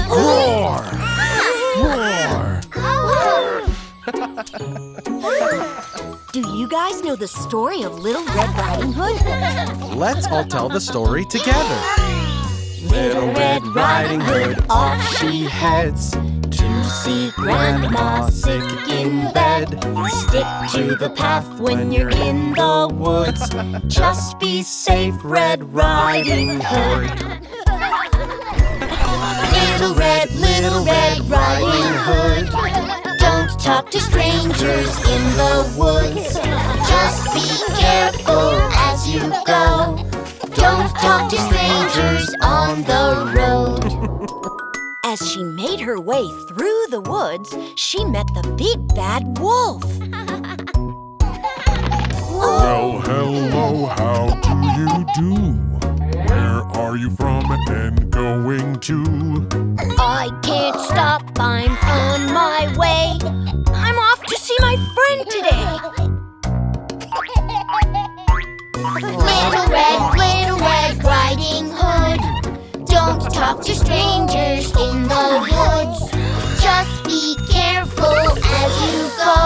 Roar! Roar! Do you guys know the story of Little Red Riding Hood? Let's all tell the story together. Little Red Riding Hood, off she heads to see Grandma sick in bed. Stick to the path when you're in the woods. Just be safe, Red Riding Hood. Little Red Riding Hood, don't talk to strangers in the woods. Just be careful as you go. Don't talk to strangers on the road. As she made her way through the woods, she met the big bad wolf. Well, hello, how do you do? Where are you from and going to? I can't stop, I'm on my way. I'm off to see my friend today. Little Red Riding Hood, don't talk to strangers in the woods. Just be careful as you go.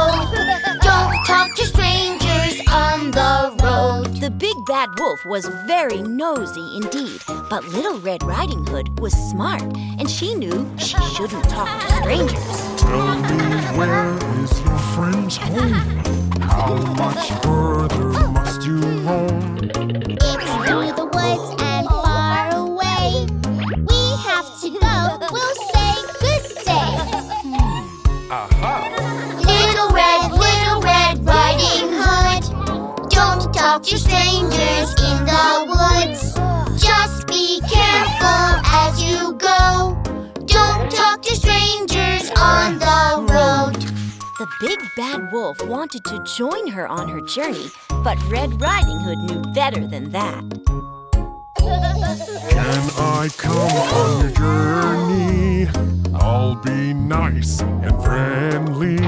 Don't talk to strangers on the road. The big bad wolf was very nosy indeed, but Little Red Riding Hood was smart, and she knew she shouldn't talk to strangers. Tell me, where is your friend's home? How much further must you roam? It's through the woods and far away. We have to go, we'll say good day. Little Red Riding Hood, don't talk to strangers in the woods. Just be careful as you go. Don't talk to strangers Big Bad Wolf wanted to join her on her journey, but Red Riding Hood knew better than that. Can I come on your journey? I'll be nice and friendly.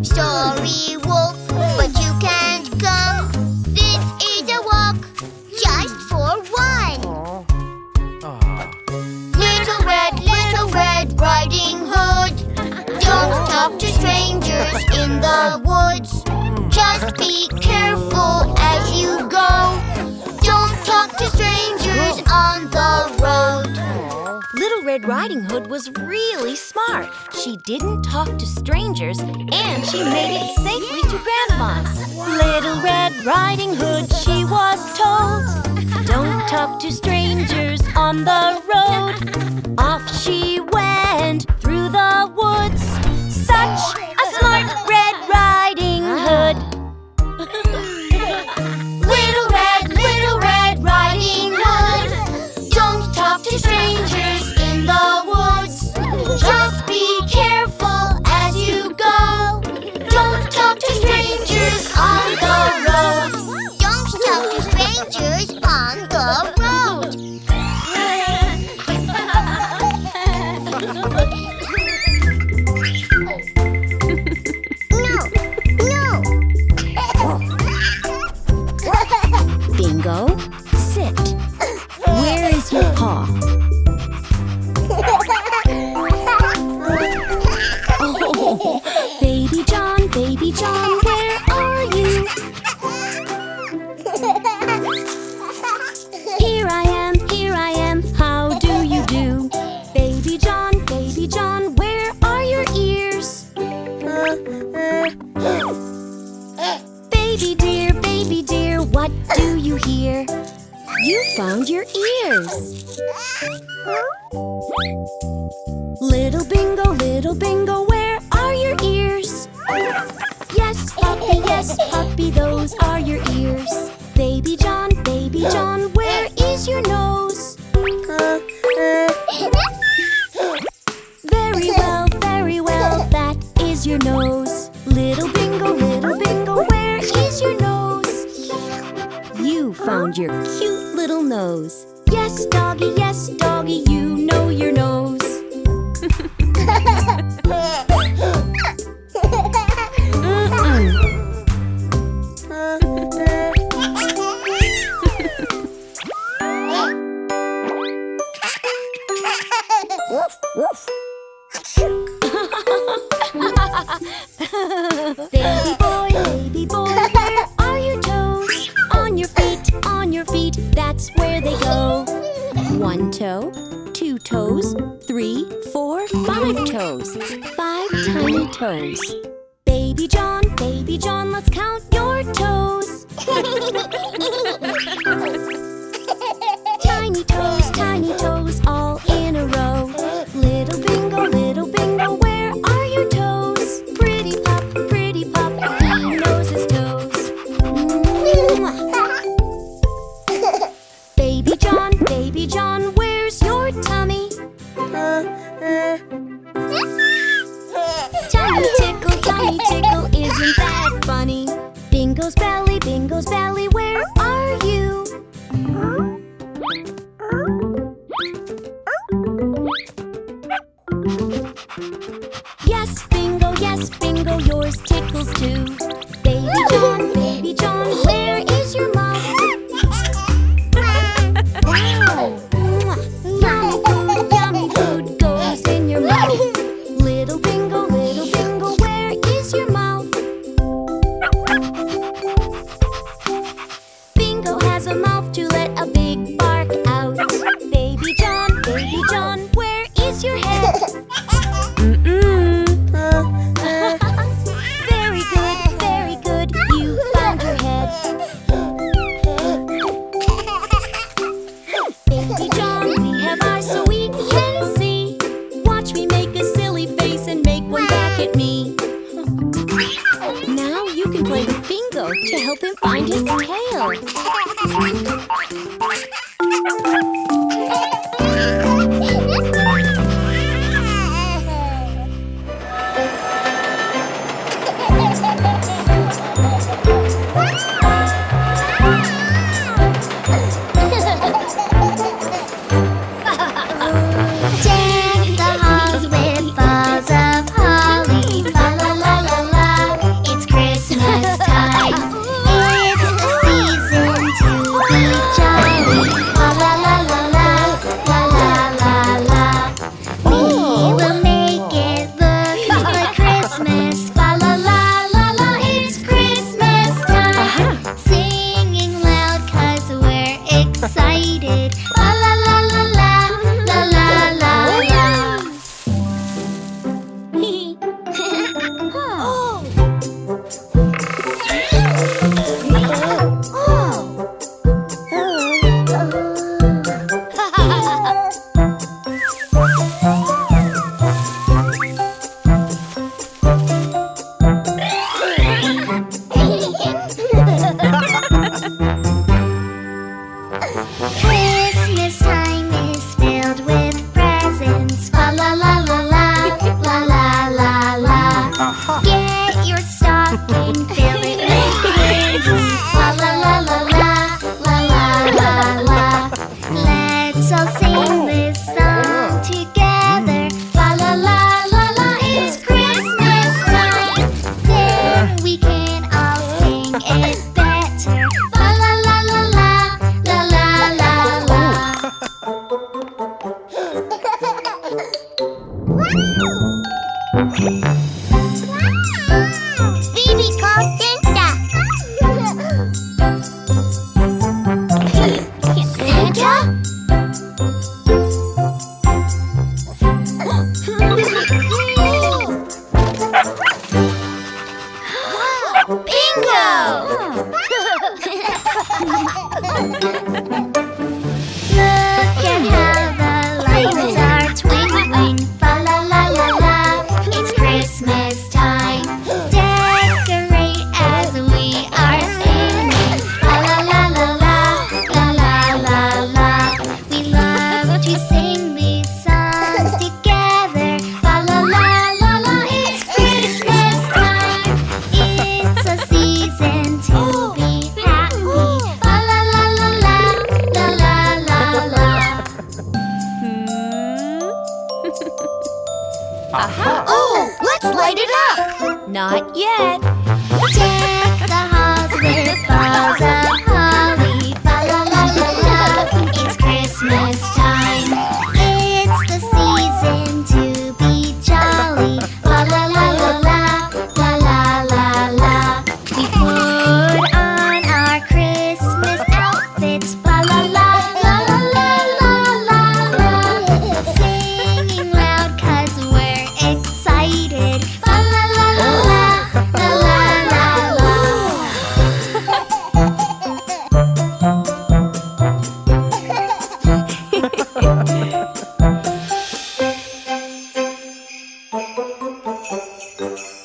Sorry, Wolf, but you can't come. This is a walk just for one. Little Red Riding Hood, don't talk to strangers in the woods. Just be careful as you go. Don't talk to strangers on the road. Little Red Riding Hood was really smart. She didn't talk to strangers, and she made it safely to Grandma's. Little Red Riding Hood, she was told, don't talk to strangers on the road. Off she went through the woods. Such a smart Red Riding Hood. Little Red Riding Hood, don't talk to strangers in the woods. Just be careful as you go. Don't talk to strangers on the road. Don't talk to strangers on the road. Bingo, sit. Where is your paw? Oh, Baby John, where are you? Here I am, how do you do? Baby John, where are your ears? Baby dear, what do you hear? You found your ears. Little Bingo, where are your ears? Yes, puppy, those are your ears. Baby John, where is your nose? Very well, that is your nose. Little Bingo, where is your nose? You found your cute little nose. Yes, doggy, you know your nose. Baby boy, where are your toes? On your feet, that's where they go. 1 toe, 2 toes, 3, 4, 5 toes. 5 tiny toes. Baby John, let's count your toes. Tiny toes, all in a row. Little Bingo, where are your toes? Pretty pup, he knows his toes. Baby John, where's your tummy? Tummy tickle, isn't that funny? Bingo's belly, where are you? Yes, Bingo, yours tickles too. Baby John, where is your mouth? Wow! Yummy food goes in your mouth. Little Bingo, where is your mouth? Bingo has a mouth to let a big bark out. Baby John, where is your head? Very good, you found your head. Baby John, we have eyes so we can see. Watch me make a silly face and make one back at me. Now you can play with Bingo to help him find his tail. Phoebe calls Santa. Santa? Bingo! Look at how the lights are twinkling. Fa la la la la. It's Christmas time. Decorate as we are singing. Fa la la la la. La la la la. We love to sing these songs together. Fa la la la la. It's Christmas time. It's a season to be happy. Fa la la la la. La la la la. Oh, let's light it up! Not yet. Deck the halls with balls of holly. Fa la la la la. It's Christmas time. It's the season to be jolly. Fa la la la la. La la la la. We put on our Christmas outfits. Fa la la la la la la la la. Singing loud 'cause we're excited. Fa la la la la. La la la la.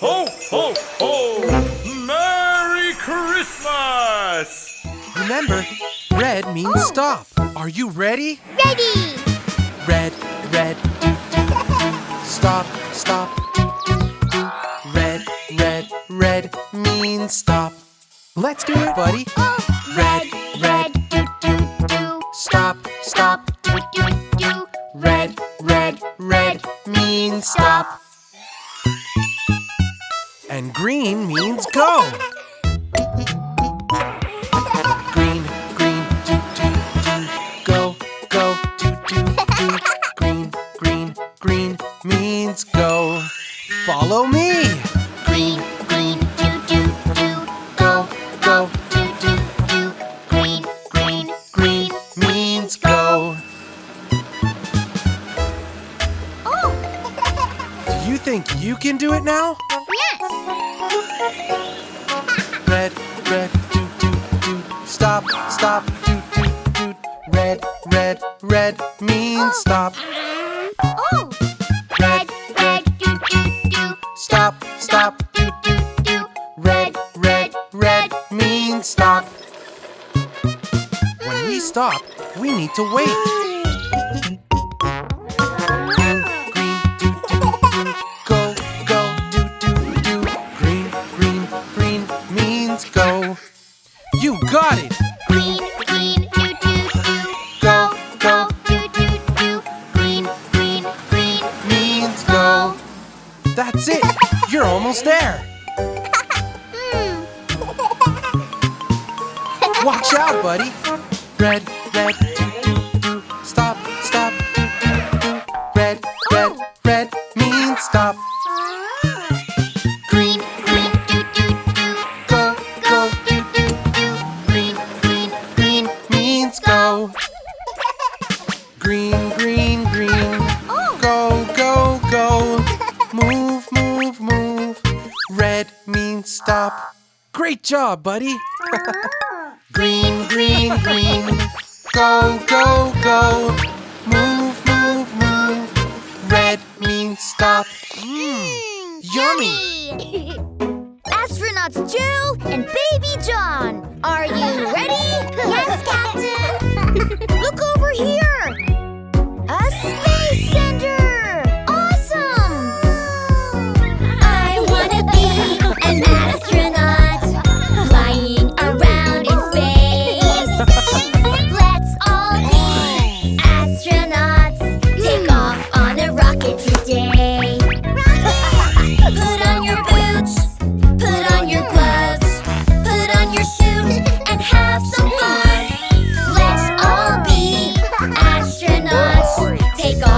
Ho, ho, ho! Merry Christmas! Remember, red means stop. Are you ready? Ready! Red, red, do, do, do. Stop, stop, do, do, do. Red, red, red means stop. Let's do it, buddy. Red, red, do, do, do. Stop, stop, do, do, do. Red, red, red means stop. And green means go. Green, green, do, do, do. Go, go, do, do, do. Green, green, green means go. Follow me. Green, green, do, do, do. Go, go, do, do, do. Green, green, green means go. Do you think you can do it now? Yes! Red, red, do, do, do. Stop, stop, do, do, do. Red, red, red means stop. Oh! Red, red, do, do, do. Stop, stop, do, do, do. Red, red, red means stop. When we stop, we need to wait. Green, green, do, do, do. Go, go, do, do, do. Green, green, green means go. You got it. Green, green, do, do, do. Go, go, Do, do, do. green, green, green means go. That's it. You're almost there. Watch out, buddy. Red, red, do, do, do. Stop, stop, do, do, do. Red, red, red means stop. Green, green, do, do, do. Go, go, do, do, do. Green, green, green means go. Green, green, green. Go, go, go. Move, move, move. Red means stop. Great job, buddy. Green, green, green. Go, go, go. Move, move, move. Red means stop. Yummy. Astronauts Choo and Baby John, are you ready? Yes, Captain! Look over here! A space center! Awesome! I wanna be an astronaut, flying around in space. Let's all be astronauts, take off on a rocket today. Put on your boots, put on your gloves, put on your suit and have some fun. Let's all be astronauts, take off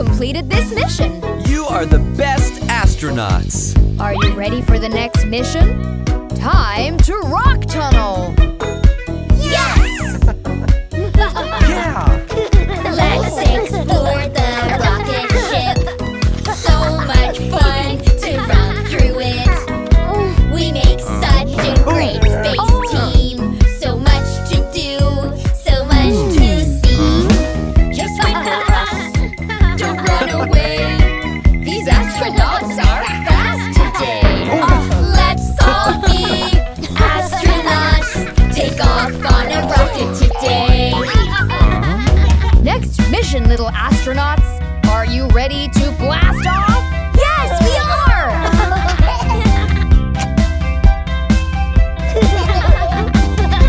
completed this mission. You are the best astronauts. Are you ready for the next mission? Time to rock tunnel. Yes! Yeah. Let's explore the rocket ship. So much fun to run through it. We make such a great space team. So much to do, so much to see. Just wait for us, don't run away. These astronauts are fast today. Let's all be astronauts. Take off on a rocket today. Next mission, little astronauts. Are you ready to blast off? Yes, we are!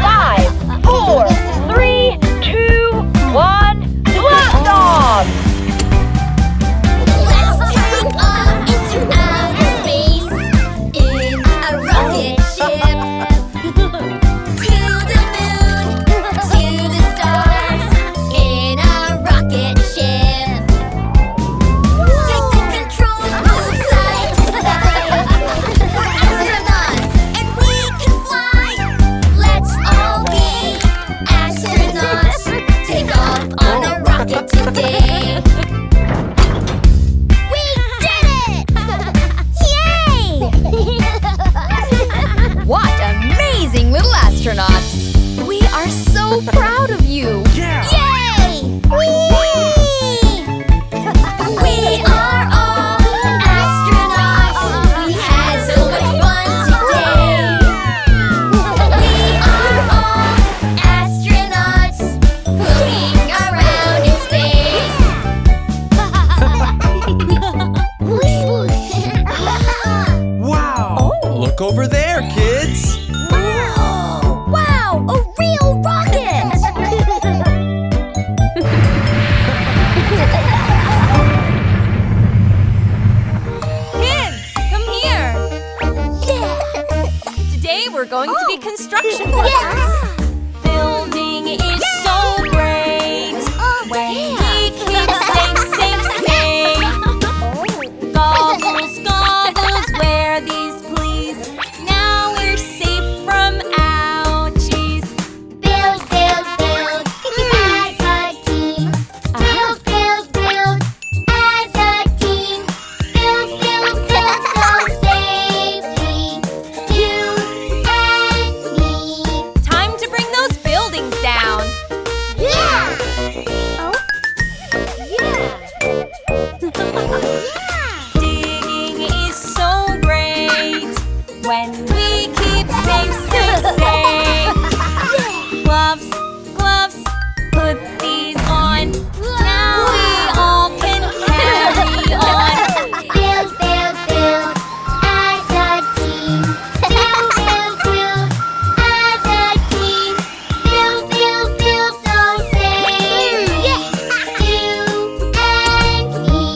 5, 4, 3, 2, 1, blast off! Let's take off into outer space in a rocket ship. To the moon, to the stars in a rocket ship. Take the controls, move side to side. We're astronauts and we can fly. Let's all be astronauts. Take off on a rocket today. We did it! Yay! What amazing little astronauts! We are so proud of you! Yeah. Yay! Whee! We are all astronauts. We had so much fun today. We are all astronauts floating around in space. Wow. Look over there, kids. Wow, a real rocket! Kids, come here. Today we're going to be construction workers. Building is so great when we keep safe. Gobbles, gobbles, wear these please. Now we're safe from ouchies. Build, build, build as a team. Build, build, build as a team. Build, build, build so safely. You and me. Time to bring those buildings down. Yeah! Oh? Yeah! Digging is so great when we keep safe. Gloves, gloves, put these on. Now we all can carry on. Build, build, build as a team. Build, build, build as a team. Build, build, build so safely. You and me.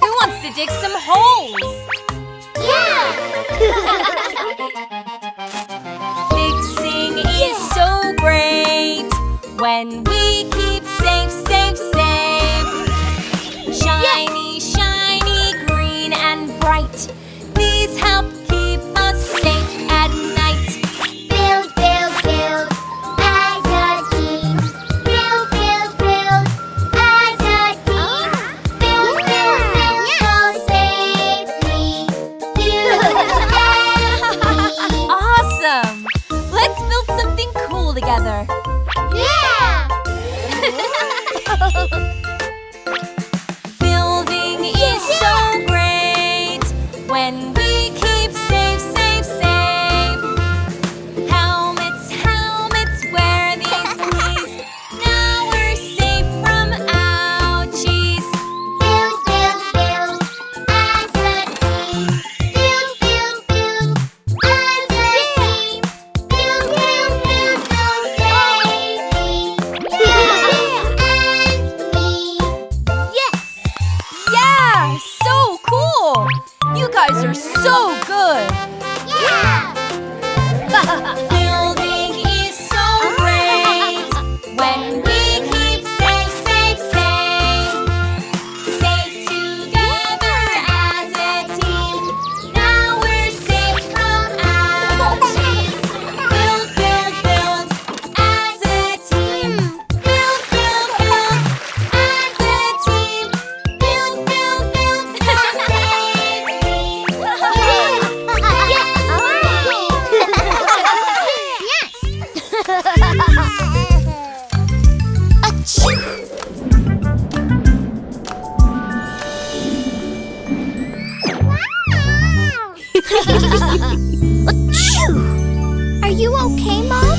Who wants to dig some holes? Yeah! Fixing is so great when we keep safe. Shiny, shiny, green and bright. These help keep us safe at night. Build, build, build as a team. Build, build, build as a team. Build, build, build so safely. You and me. Awesome! Let's build something cool together. Yeah! Are you okay, Mom?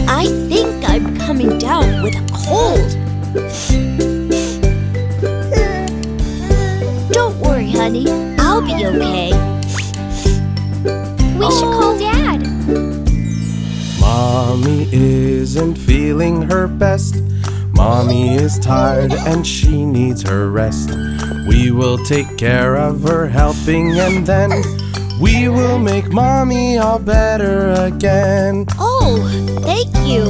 I think I'm coming down with a cold. Don't worry, honey. I'll be okay. We should call Dad. Mommy isn't feeling her best. Mommy is tired and she needs her rest. We will take care of her helping, and then we will make Mommy all better again. Oh, thank you.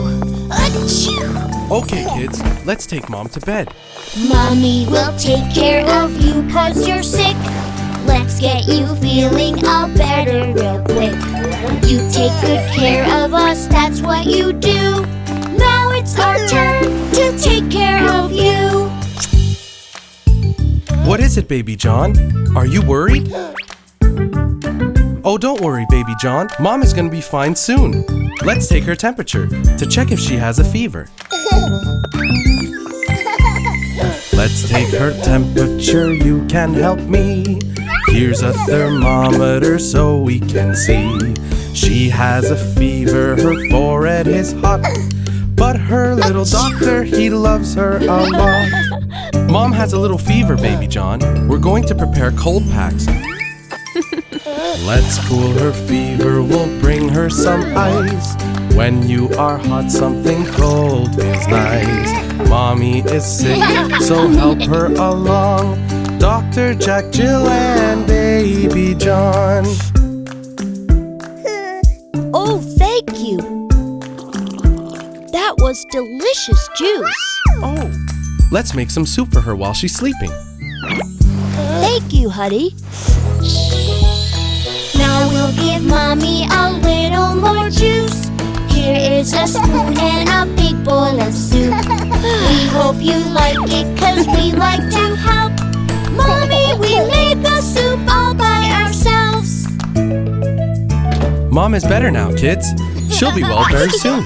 Achoo! Okay, kids, let's take Mom to bed. Mommy will take care of you 'cause you're sick. Let's get you feeling all better real quick. You take good care of us, that's what you do. Now it's our turn to take care of you. What is it, Baby John? Are you worried? Oh, don't worry, Baby John. Mom is gonna be fine soon. Let's take her temperature to check if she has a fever. Let's take her temperature, you can help me. Here's a thermometer so we can see. She has a fever, her forehead is hot. But her little doctor, he loves her a lot. Mom has a little fever, Baby John. We're going to prepare cold packs. Let's cool her fever, we'll bring her some ice. When you are hot, something cold feels nice. Mommy is sick, so help her along. Dr. Jack, Jill, and Baby John. Oh, thank you. That was delicious juice. Oh, let's make some soup for her while she's sleeping. Thank you, honey. Now we'll give Mommy a little more juice. Here is a spoon and a big bowl of soup. We hope you like it 'cause we like to help. Mommy, we made the soup all by ourselves. Mom is better now, kids. She'll be well very soon.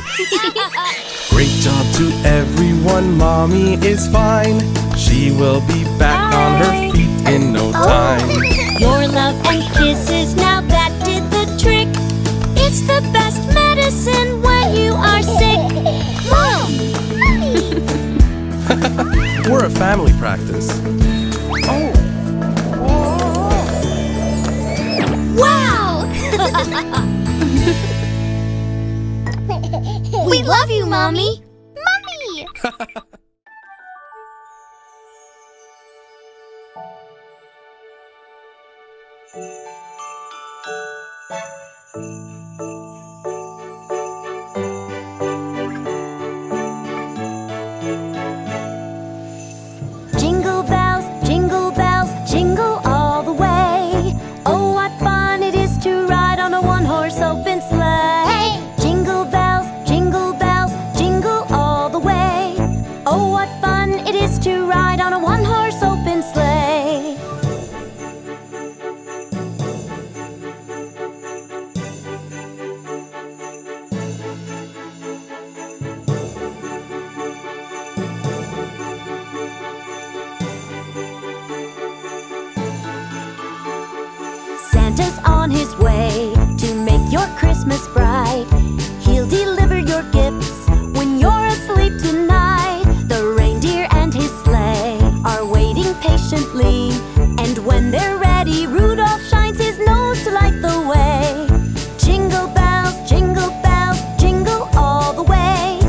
Great job to everyone, Mommy is fine. She will be back on her feet in no time. Your love and kisses, now that did the trick. It's the best medicine when you are sick. Mom! We're a family practice. Oh. Wow! We love you, Mommy! Mommy! Jingle bells, jingle all the way. Oh, what fun it is to ride on a one-horse open sleigh. Jingle bells, jingle all the way. Oh, what fun it is to ride on a one-horse open sleigh. Santa's on his way to make your Christmas bright. He'll deliver your gifts when you're asleep tonight. The reindeer and his sleigh are waiting patiently, and when they're ready, Rudolph shines his nose to light the way. Jingle bells, jingle all the way.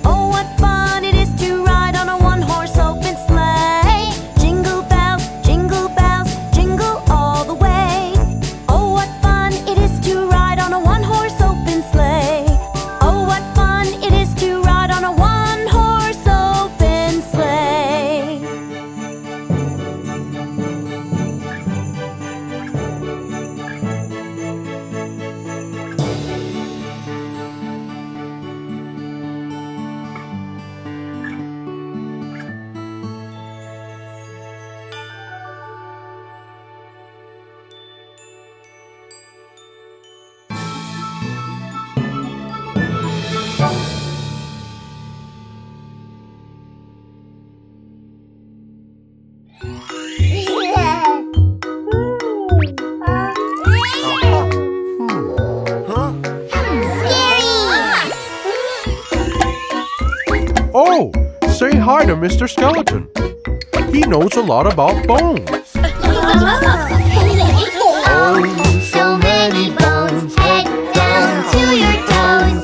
Oh, what fun it is to ride on a one-horse open sleigh. Jingle bells, jingle all the way. Oh, what fun it is to ride on a one-horse open sleigh. Oh, what Oh, say hi to Mr. Skeleton. He knows a lot about bones. Oh, so many bones, head down to your toes.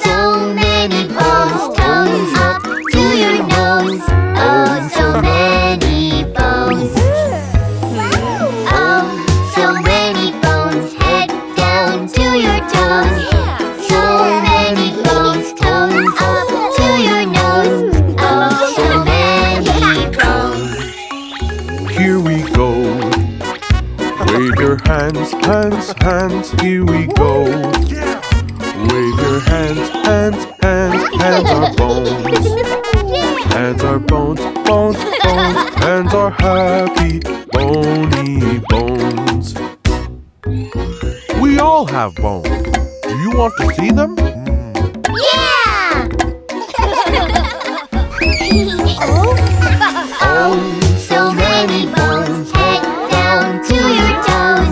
So many bones, toes up to your nose. Oh, so many bones. Oh, so many bones, head down to your toes. So many bones, toes up to your nose. Oh, so many bones. Here we go. Wave your hands, hands, hands. Here we go. Wave your hands, hands, hands. Hands are bones. Hands are bones, bones, bones. Hands are happy, bony bones. We all have bones. Do you want to see them? Yeah! Oh, so many bones, head down to your toes.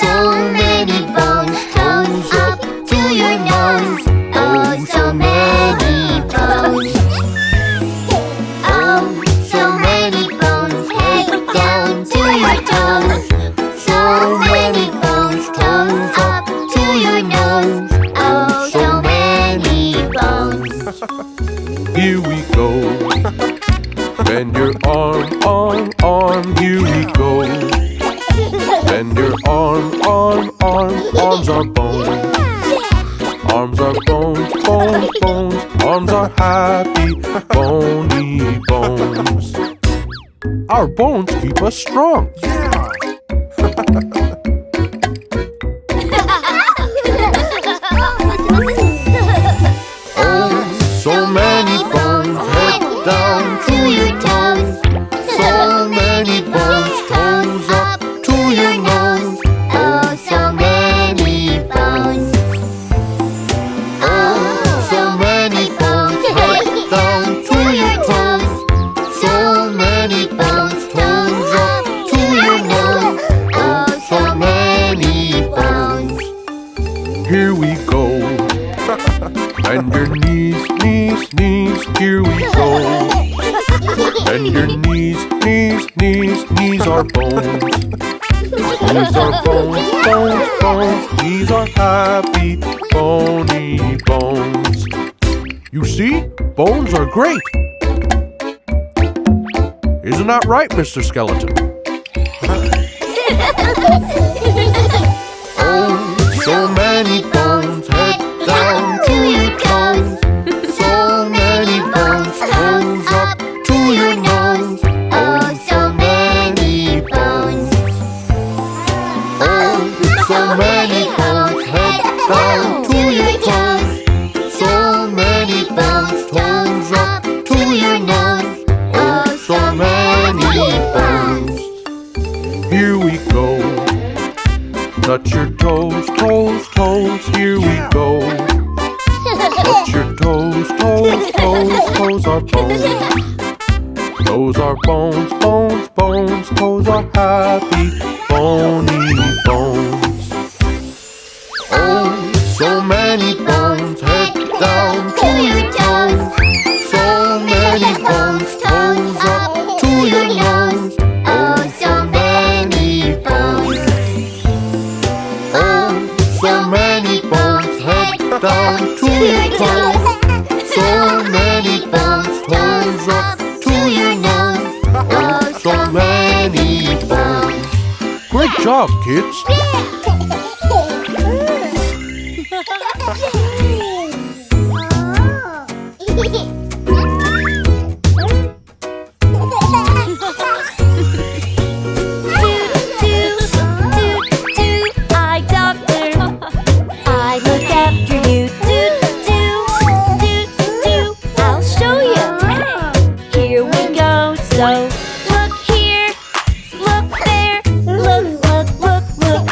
So many bones, toes up to your nose. Oh, so many bones. Oh, so many bones, head down to your toes. So many bones, toes up to your nose. Oh, so many bones. Here we go. Bend your arm, arm, arm. Here we go. Bend your arm, arm, arm. Arms are bones. Arms are bones, bones, bones. Arms are happy, bony bones. Our bones keep us strong. Oh, so many bones, head down to your toes. So many bones, toes up to your nose. Oh, so many bones. Oh, so many bones, head down to your toes. So many bones, toes up to your nose. Oh, so many bones. Here we go. Bend your knees, knees, knees. Here we go. Bend your knees, knees, knees. Knees are bones. Knees are bones, bones, bones. Knees are happy, bony bones. You see, bones are great. Isn't that right, Mr. Skeleton? Oh, so many bones, head down to your toes. So many bones, toes up to your nose. Oh, so many bones. Oh, so many bones, head down to your toes. So many bones, toes up to your nose. Oh, so many bones. Here we go. Touch your toes, toes, toes. Here we go. Touch your toes, toes, toes. Toes are bones. Toes are bones, bones, bones. Toes are happy, bony bones. Oh, so many bones, head down to your toes. So many bones, toes up to your nose. Oh, so many bones. Oh, so many bones, head down to your toes. So many bones, toes up to your nose. Oh, so many bones. Great job, kids. I doctor, I look after you. I'll show you. Here we go. So look here, look there, look, look, look, look.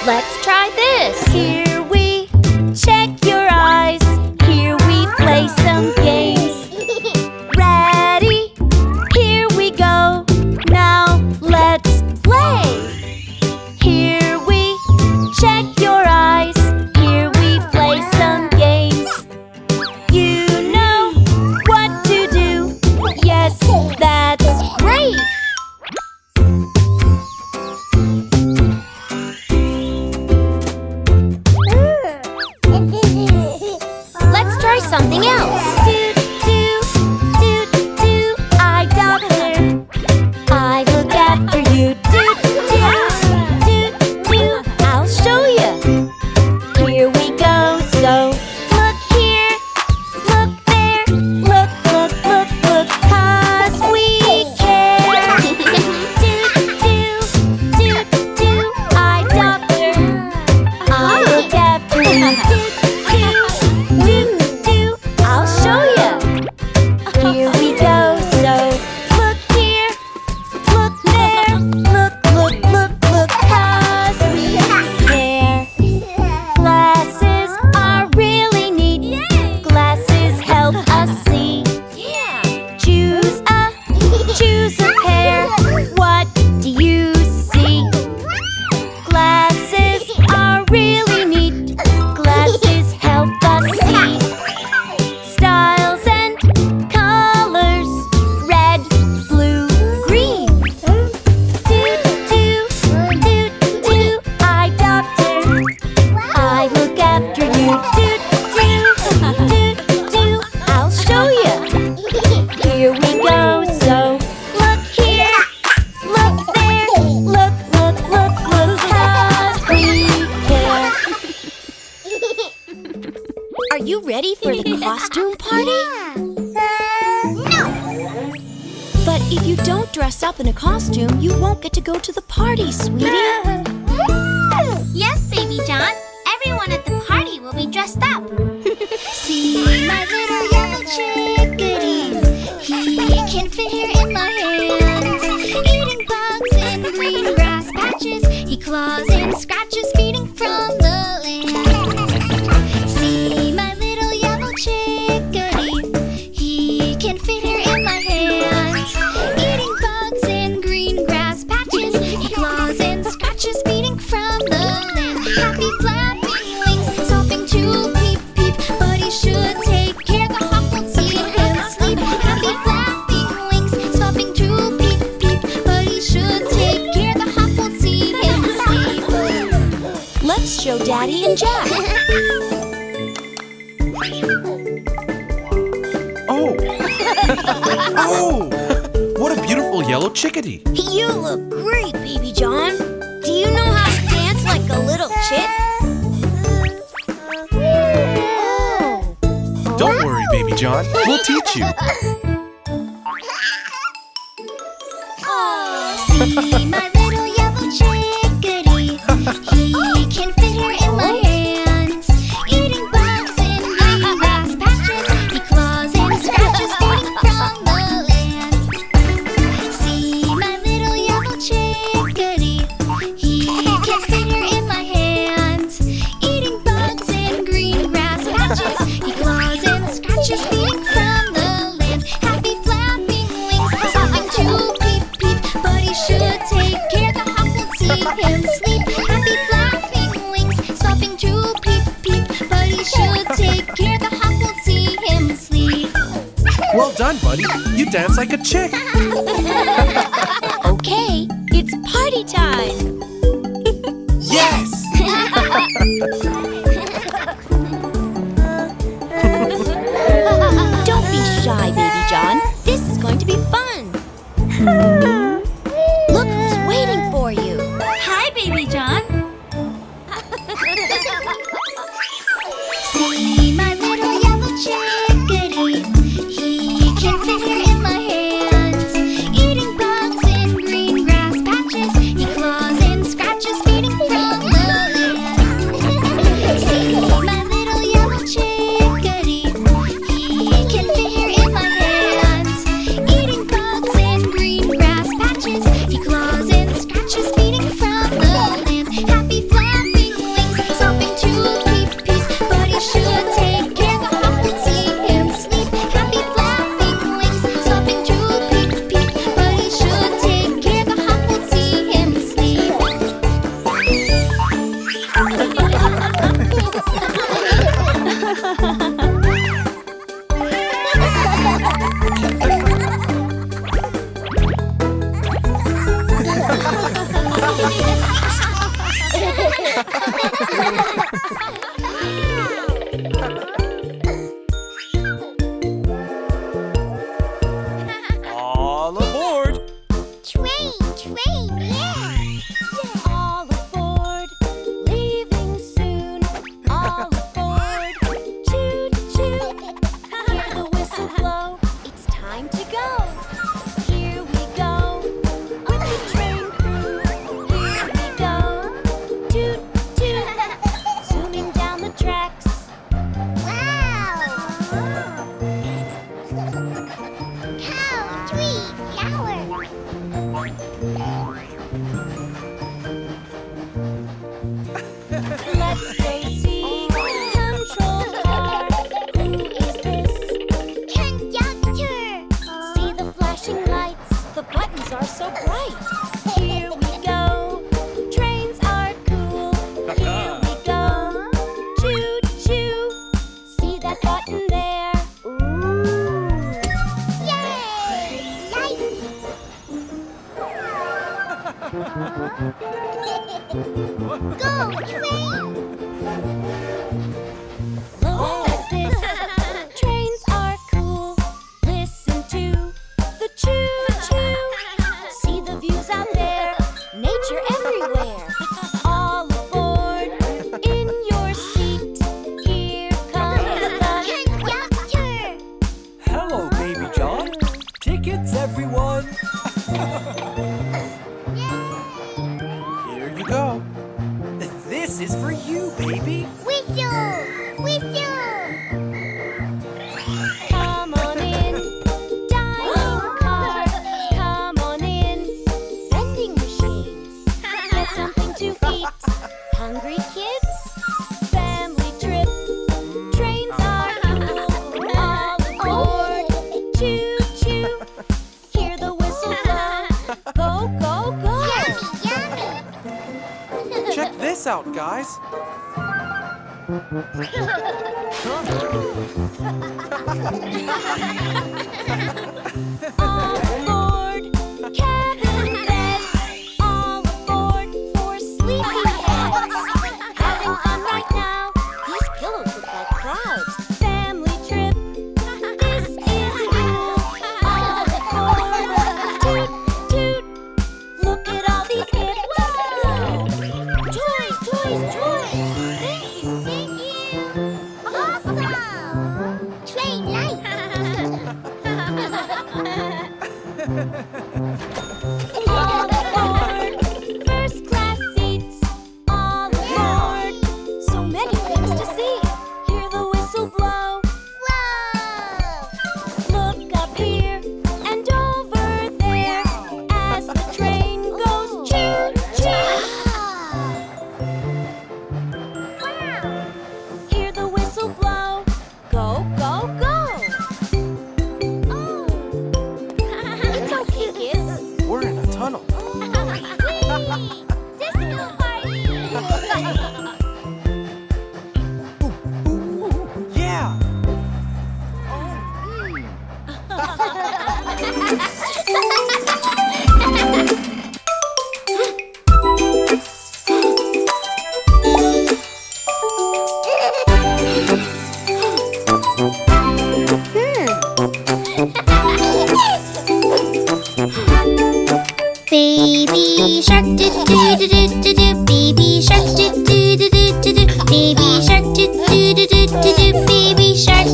Let's try this. Here we check your eyes. Here we play some games. Ready? Here we go. Now let's play. Here we check your eyes. Here we play some games. You know what to do. Yes, that's great. Let's try something else. Do, do, do, do, eye doctor. I look after you. Do, do, do, I'll show you. Here we go. So look here, look there, look, 'cause we care. Do, eye doctor. I look after you. Do, I'll show you. Here we go. So look here, look there, look, 'cause we care. Glasses are really neat. Glasses help us see. Choose a pair. What do you see? Glasses are really neat. Glasses help us see. Styles and colors. Red, blue, green. Do, eye doctor. I look after you. Do, I'll show you. Here we go. So look here, look there, look, 'cause we care. Are you ready for the costume party? No! But if you don't dress up in a costume, you won't get to go to the party, sweetie. Yes, Baby John. Everyone at the party will be dressed up. See my little yellow chickadee. He can fit here in my hands. Eating bugs in green grass patches. He claws and scratches, feeding from the land. See my little yellow chickadee. He can fit here in my hands. Eating bugs in green grass patches. He claws and scratches, feeding from the land. Happy flapping wings, stopping to peep peep, but he should take care. The hawk won't see him sleep. Happy flapping wings, stopping to peep peep, but he should take care. The hawk won't see him sleep. Let's show Daddy and Jack. Oh! Oh! What a beautiful yellow chickadee. You look great, Baby John. Do you know how to dance like a little chick? Don't worry, Baby John. We'll teach you. See my little yellow chickadee. He can fit here in my hands. Eating bugs in green grass patches. He claws and scratches, feeding from the land. See my little yellow chickadee. He can fit here in my hands. Eating bugs in green grass patches. He claws and scratches, feeding from the land. Happy flapping wings, stopping to peep peep, but he should take care. The hawk won't see him sleep. Happy flapping wings, stopping to peep peep, but he should take care. The hawk won't see him sleep. Well done, buddy. You dance like a chick. Okay, it's party time. Yes! Don't be shy, Baby John. This is going to be fun. Look who's waiting for you. Hi, Baby John. See my little yellow chickadee. He can fit here in my hands. Eating bugs in green grass patches. He claws and scratches, feeding from the land. All aboard! Train, yeah! All aboard, leaving soon. All aboard, choo choo. Hear the whistle blow, it's time to go. Here we go, with the train crew. Here we go, toot toot. Zooming down the tracks. Wow! Cow, tree, flower. Let's go see control car. Who is this? Conductor. See the flashing lights. The buttons are so bright. Here we go. Trains are cool. Here we go. Choo choo. See that button there? Ooh! Yay! Lights. Go, train! Look at this. Trains are cool. Listen to the choo choo. See the views out there. Nature everywhere. All aboard in your seat. Here comes the Conductor. Hello, Baby John. Tickets, everyone. Here you go. This is for you, baby. Whistle! Whistle! Come on in, dining car. Come on in, vending machines. Get something to eat. Hungry kids? Family trip. Trains are cool. All aboard. Choo choo. Hear the whistle blow. Go go go. Yummy! Check this out, guys. All aboard, cabin beds. All aboard for sleepy heads. Having fun right now. These pillows look like clouds. Family trip. This is cool. All aboard. Toot toot. Look at all these gifts. Toys, toys, toys. Thank you! Awesome! Train lights! All aboard, first class seats. All aboard, so many things to see. Hear the whistle blow. Whoa! Look up here and over there as the train goes choo choo. Wow! Hear the whistle blow. Go go go. Oh, it's okay, kids. We're in a tunnel. Disco party! Yeah. Baby shark do do do do do do. Baby shark do do do do do do. Baby shark do do do do do do. Baby shark.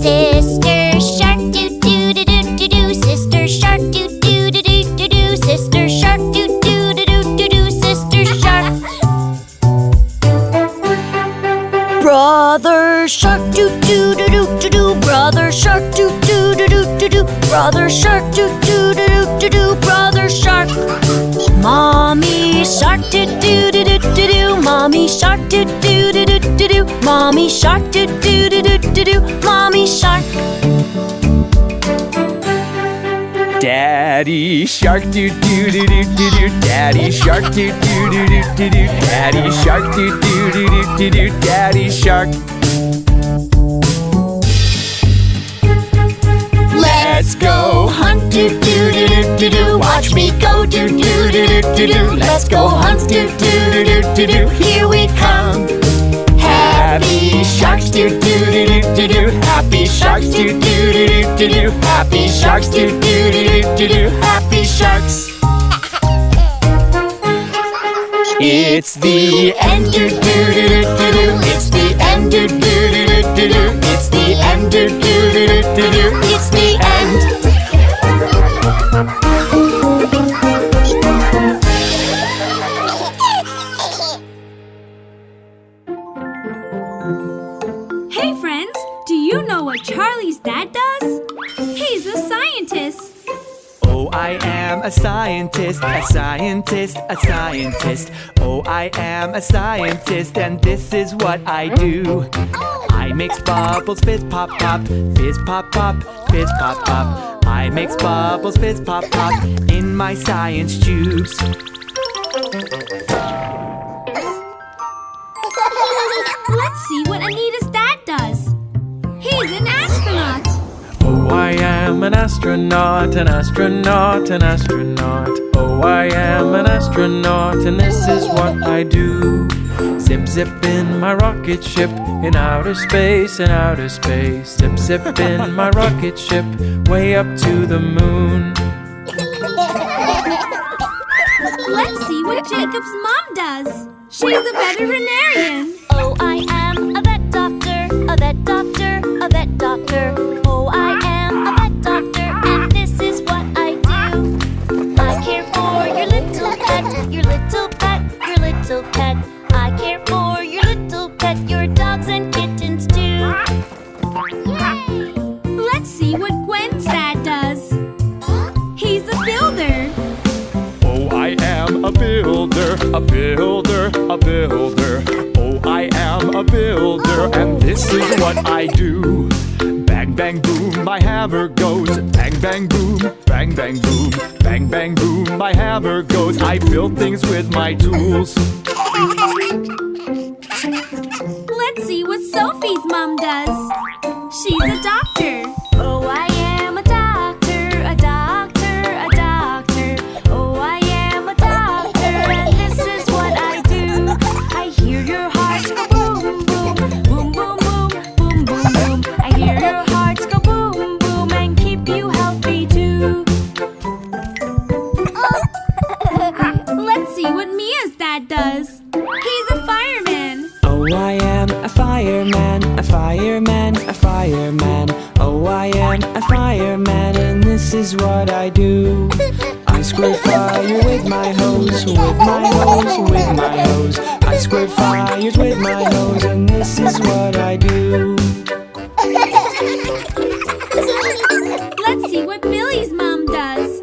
Sister shark do do do do do do. Sister shark do do do do do do. Sister shark do do do do do do. Sister shark. Brother shark do do do do do do. Brother shark do do do do do do. Brother shark do do do do do do. Brother shark. Mommy shark do do do do do do. Mommy shark do do do do do do. Mommy shark do do do do do do. Mommy shark. Daddy shark do do do do do do. Daddy shark do do do do do do. Daddy shark do do do do do do. Daddy shark. Let's go hunt do do do do do do. Watch me go do do do do do do. Let's go hunt do do do do do do. Here we do do do do do do. Happy sharks do do do do do do. Happy sharks do do do do do do. Happy sharks. It's the end do do do do do do. It's the end do do do do do do. It's the end do do do do do do. It's the end. Hey friends, do you know what Charlie's dad does? He's a scientist. Oh, I am a scientist, a scientist, a scientist. Oh, I am a scientist, and this is what I do. I mix bubbles, fizz pop pop, fizz pop pop, fizz pop pop. I mix bubbles, fizz pop pop in my science tubes. Let's see what Anita's dad does. He's an astronaut. Oh, I am an astronaut, an astronaut, an astronaut. Oh, I am an astronaut, and this is what I do. Zip, zip in my rocket ship, in outer space, in outer space. Zip, zip in my rocket ship, way up to the moon. Let's see what Jacob's mom does. She's a veterinarian. Oh, I am a vet doctor, a vet doctor, a vet doctor. Oh, I am a vet doctor, and this is what I do. I care for your little pet, your little pet, your little pet. I care for your little pet, your dogs and kittens too. Yay! Let's see what Gwen's dad does. He's a builder. Oh, I am a builder, a builder, a builder. Oh, I am a builder, and this is what I do. Bang, bang, boom, my hammer goes. Bang, bang, boom, bang, bang, boom. Bang, bang, boom, my hammer goes. I build things with my tools. Let's see what Sophie's mom does. She's a doctor. Oh, I am a doctor, a doctor, a doctor. Oh, I am a doctor, and this is what I do. I hear your hearts go boom, boom, boom, boom, boom, boom, boom, boom. I hear your hearts go boom, boom, and keep you healthy too. Let's see what Mia's dad does. He's a fireman. Oh, I am a fireman, a fireman, a fireman. Oh, I am a fireman, and this is what I do. I squirt fire with my hose, with my hose, with my hose. I squirt fires with my hose, and this is what I do. Let's see what Billy's mom does.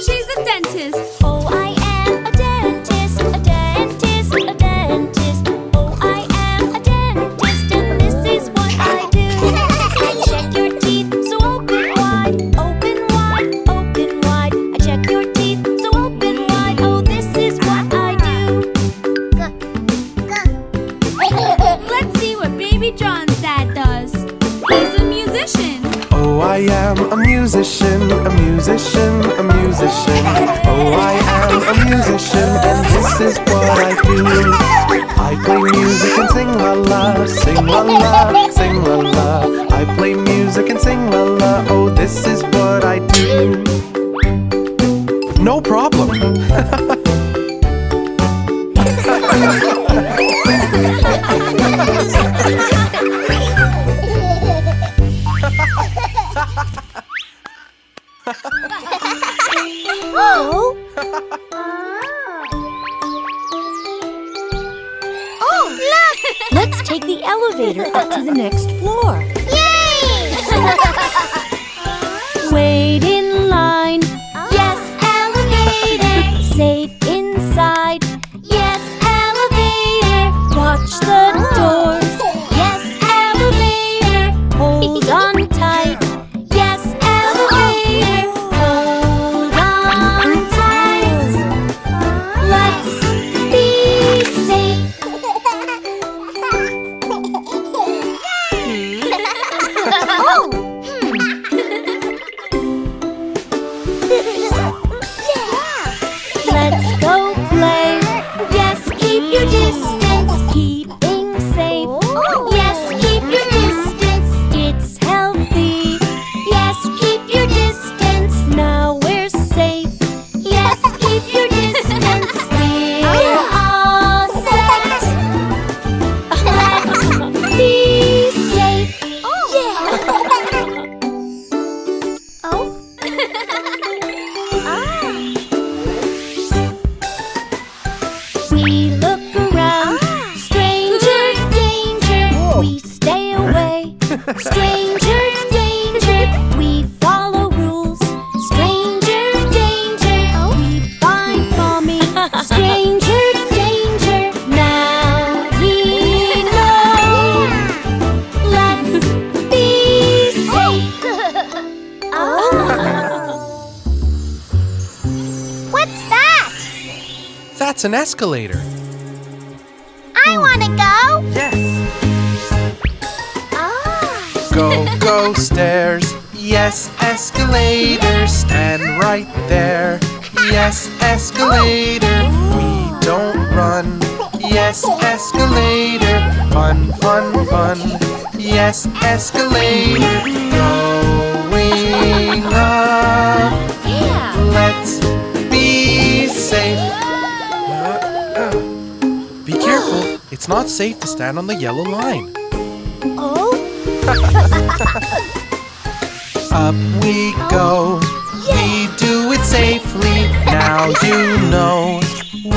She's a dentist. Oh, I am a dentist, a dentist, a dentist. Oh, I am a dentist, and this is what I do. I check your teeth, so open wide, open wide, open wide. I check your teeth, so open wide. Oh, this is what I do. Let's see what baby John's dad does. He's a musician. Oh, I am a musician, a musician, a musician. Oh, I am a musician, and this is what I do. I play music and sing la la, sing la la, sing la la. I play music and sing la la. Oh, this is what I do. No problem. Oh! Oh, look! Let's take the elevator up to the next floor. Yay! Wait in line. Yes, elevator. Safe inside. Yes, elevator. Watch the doors. Yes, elevator. Hold on tight. Yes, elevator. Hold on tight. Let's be safe. Oh! It's an escalator. I want to go. Yes. Ah. Go stairs. Yes, escalator. Stand right there. Yes, escalator. We don't run. Yes, escalator. Fun, fun, fun. Yes, escalator. Going up. Yeah. Let's be safe. Be careful. It's not safe to stand on the yellow line. Oh. Up we go. We do it safely. Now you know.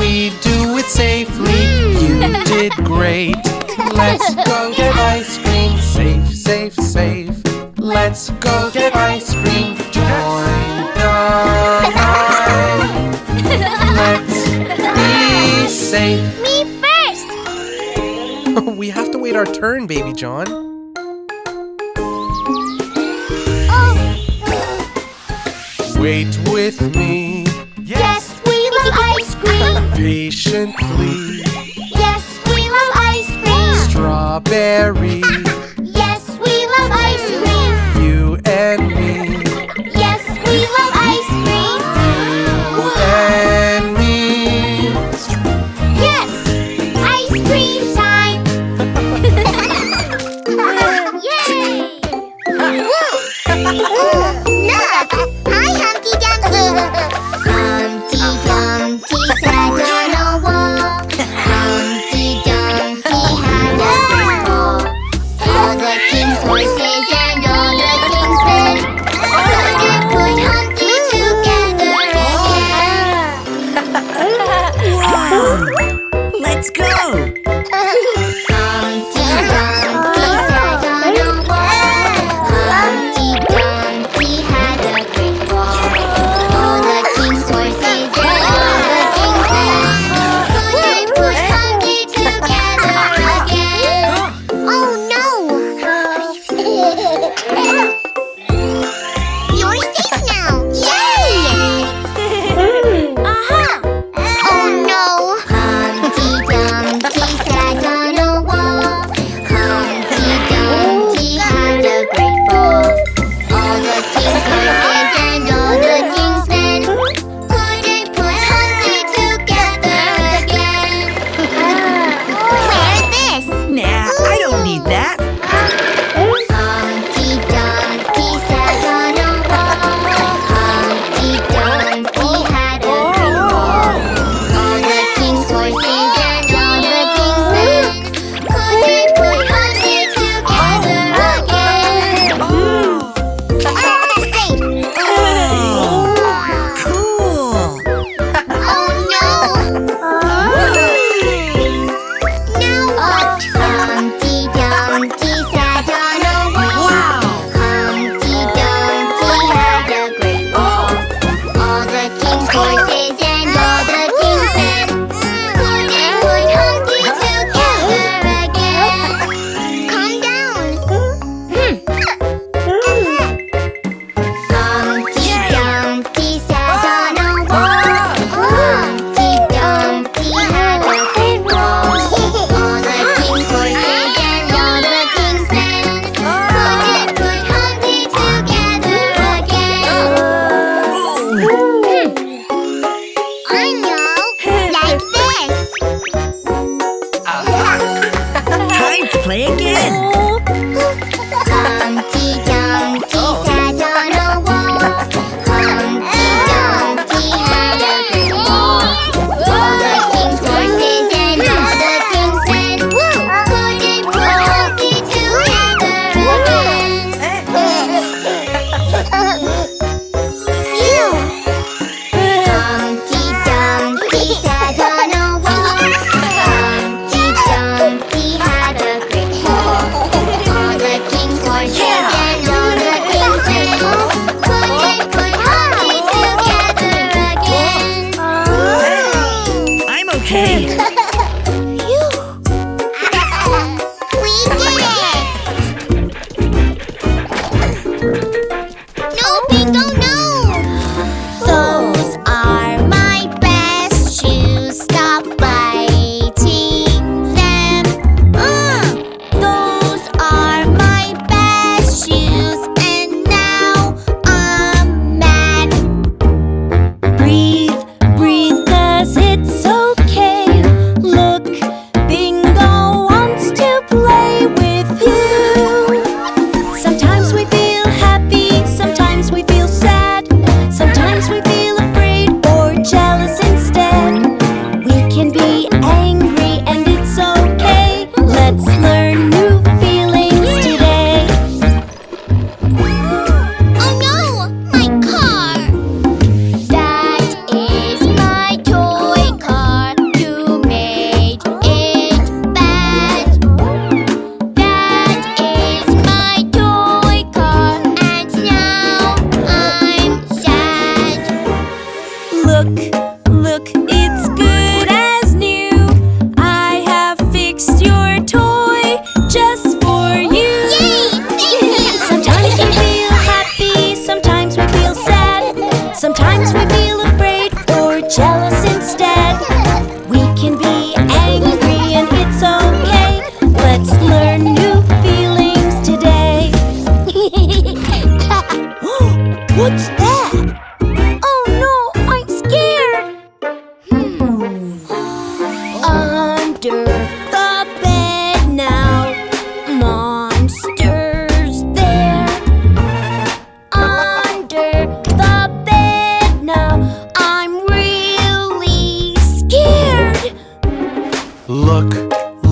We do it safely. You did great. Let's go get ice cream. Safe, safe, safe. Let's go get ice cream. Join the line. Let's be safe. Me first. We have to wait our turn, baby John. Wait with me Yes, we love ice cream. patiently. Yes, we love ice cream. Strawberry, Yes, we love ice cream. you and me. Yes, we love ice cream. You and me. Yes, ice cream time. Yay! Look! Hi, Humpty Dumpty. Humpty Dumpty sat on a wall. Humpty Dumpty had a great fall. All the king's horses and all the king's men couldn't put Humpty together again. Let's go! Humpty Dumpty sat on a wall. Humpty Dumpty had a great fall. All the king's horses and all the king's men couldn't put Humpty together again. Oh no! You're safe now! Yay! Oh no! Humpty Dumpty sat on a wall. Humpty Dumpty had a great fall. All the king's horses and all the king's men couldn't put Humpty together again. Where's this? Nah, I don't need that. Humpty Dumpty sat on a wall. Humpty Dumpty had a great fall. All the king's horses and all the king's men couldn't put Humpty together again. Safe. Cool! Oh no! Now what? Humpty Dumpty sat on a wall. Humpty Dumpty had a great fall. All the king's horses and all the king's men couldn't put Humpty together again. Calm down. Humpty Dumpty sat on a wall. Humpty Dumpty had a great fall. All the king's horses and all the king's men couldn't put Humpty together again. I know, like this. Time to play again! Humpty Dumpty sat on a wall. Humpty Dumpty had a great fall. All the king's horses and all the king's men couldn't put Humpty together again. Phew! Humpty Dumpty sat on a wall. Humpty Dumpty had a great fall.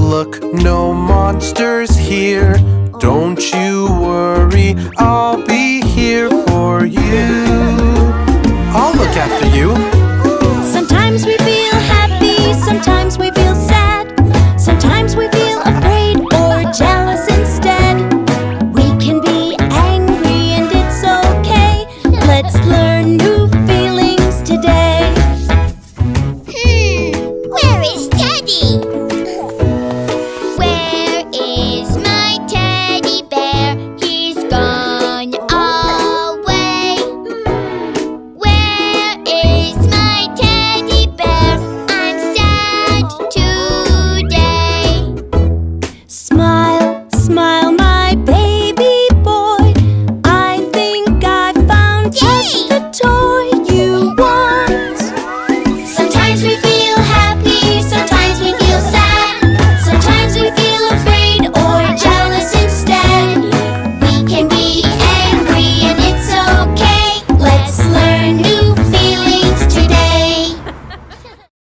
Look, no monsters here. Don't you worry, I'll be here for you. I'll look after you. Sometimes we feel happy, sometimes we feel sad. Sometimes we feel afraid or jealous instead. We can be angry and it's okay. Let's learn new feelings today. Where is Teddy?